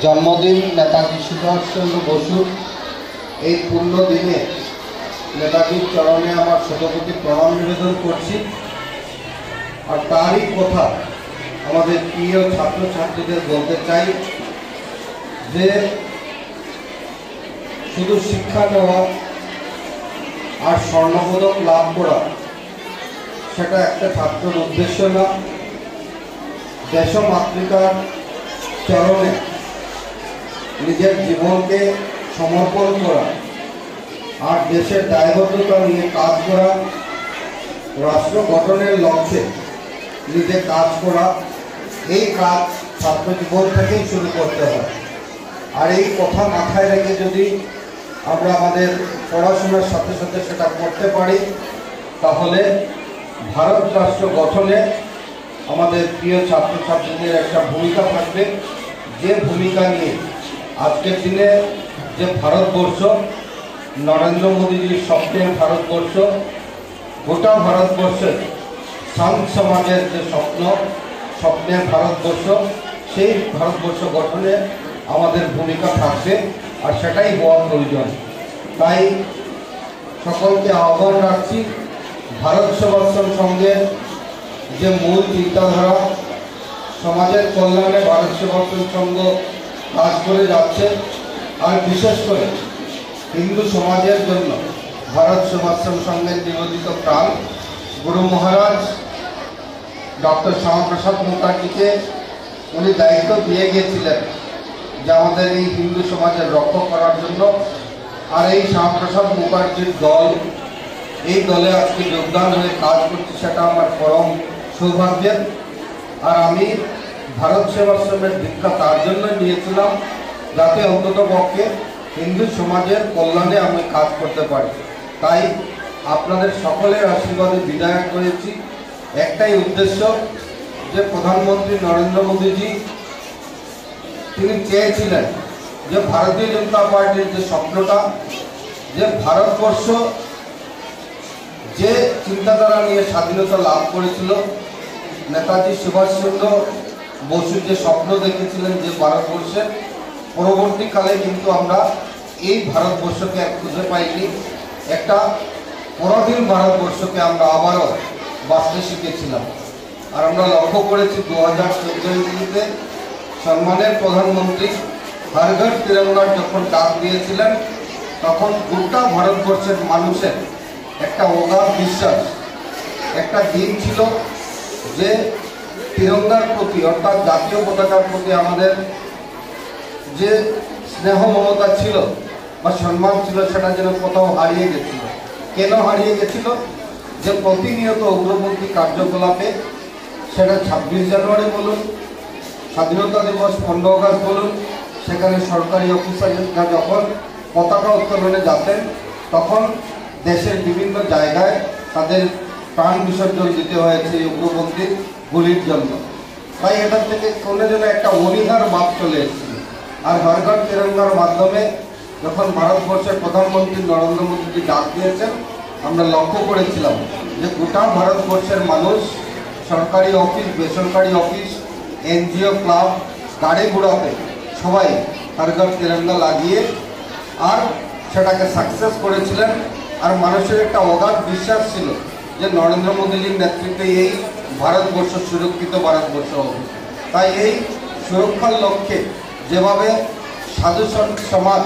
জন্মদিন নেতাজি সুভাষচন্দ্র বসুর এই পূর্ণ দিনে নেতাজির চরণে আমার শতকোটি প্রণাম নিবেদন করছি। আর তারই কথা আমাদের প্রিয় ছাত্রছাত্রীদের বলতে চাই যে শুধু শিক্ষা নেওয়া আর স্বর্ণপদক লাভ করা সেটা একটা ছাত্রের উদ্দেশ্য না। দেশমাতৃকার চরণে নিজের জীবনকে সমর্পণ করা আর দেশের দায়বদ্ধতা নিয়ে কাজ করা, রাষ্ট্র গঠনের লক্ষ্যে নিজে কাজ করা, এই কাজ ছাত্র জীবন থেকেই শুরু করতে হয়। আর এই কথা মাথায় রেখে যদি আমরা আমাদের পড়াশোনার সাথে সাথে সেটা করতে পারি তাহলে ভারত রাষ্ট্র গঠনে আমাদের প্রিয় ছাত্রছাত্রীদের একটা ভূমিকা থাকবে, যে ভূমিকা নিয়ে আজকের দিনে যে ভারতবর্ষ, নরেন্দ্র মোদীজির স্বপ্নের ভারতবর্ষ, গোটা ভারতবর্ষের শান্ত সমাজের যে স্বপ্নের ভারতবর্ষ, সেই ভারতবর্ষ গঠনে আমাদের ভূমিকা থাকবে আর সেটাই হওয়া প্রয়োজন। তাই সকলকে আহ্বান রাখছি, ভারত সেবাশ্রম সংঘের যে মূল চিন্তাধারা, সমাজের কল্যাণে ভারত সেবাশ্রম সংঘ কাজ করে যাচ্ছে। আর বিশেষ করে হিন্দু সমাজের জন্য ভারত সেবাশ্রম সংঘের নিবেদিত প্রাণ গুরু মহারাজ ডক্টর শ্যামাপ্রসাদ মুখার্জিকে উনি দায়িত্ব দিয়ে গিয়েছিলেন যে আমাদের এই হিন্দু সমাজের রক্ষা করার জন্য। আর এই শ্যামাপ্রসাদ মুখার্জির দল, এই দলে আজকে যোগদান হয়ে কাজ করছে, সেটা আমার পরম সৌভাগ্যের। আর আমি ভারত সেবাশ্রমের দীক্ষা তার জন্য নিয়েছিলাম যাতে অন্তত পক্ষে হিন্দু সমাজের কল্যাণে আমি কাজ করতে পারি। তাই আপনাদের সকলের আশীর্বাদে বিদায় করেছি। একটাই উদ্দেশ্য যে প্রধানমন্ত্রী নরেন্দ্র মোদীজি তিনি চেয়েছিলেন যে ভারতীয় জনতা পার্টির যে স্বপ্নটা, যে ভারতবর্ষ যে চিন্তাধারা নিয়ে স্বাধীনতা লাভ করেছিল, নেতাজি সুভাষচন্দ্র বসু যে স্বপ্ন দেখেছিলেন যে ভারতবর্ষের পরবর্তীকালে কিন্তু আমরা এই ভারতবর্ষকে খুঁজে পাইনি, একটা পরাধীন ভারতবর্ষকে আমরা আবারও বাঁচতে শিখেছিলাম। আর আমরা লক্ষ্য করেছি 2014-তে সম্মানের প্রধানমন্ত্রী হর ঘর তিরঙ্গার যখন ডাক দিয়েছিলেন তখন গোটা ভারতবর্ষের মানুষের একটা অগাধ বিশ্বাস, একটা দিন ছিল যে তিরঙ্গার প্রতি অর্থাৎ জাতীয় পতাকার প্রতি আমাদের যে স্নেহ মমতা ছিল বা সম্মান ছিল সেটা যেন কোথাও হারিয়ে গেছিল। কেন হারিয়ে গেছিল? যে প্রতিনিয়ত উগ্রপন্থী কার্যকলাপে, সেটা 26 জানুয়ারি বলুন, স্বাধীনতা দিবস 15 আগস্ট বলুন, সেখানে সরকারি অফিসাররা যখন পতাকা উত্তোলনে যেতেন তখন দেশের বিভিন্ন জায়গায় তাদের প্রাণ বিসর্জন দিতে হয়েছে এই উগ্রপন্থীর গুলির জন্য। তাই এটার থেকে কোনো যেন একটা অনীহার ভাব চলে এসেছিল। আর হর ঘর তিরঙ্গার মাধ্যমে যখন ভারতবর্ষের প্রধানমন্ত্রী নরেন্দ্র মোদীজি ডাক দিয়েছেন, আমরা লক্ষ্য করেছিলাম যে গোটা ভারতবর্ষের মানুষ সরকারি অফিস, বেসরকারি অফিস, এনজিও, ক্লাব, গাড়ি ঘোড়াতে সবাই হর ঘর তিরঙ্গা লাগিয়ে আর সেটাকে সাকসেস করেছিলেন। আর মানুষের একটা অগাধ বিশ্বাস ছিল যে নরেন্দ্র মোদীজির নেতৃত্বে এই ভারতবর্ষ সুরক্ষিত ভারতবর্ষ হবে। তাই এই সুরক্ষার লক্ষ্যে যেভাবে সাধু সমাজ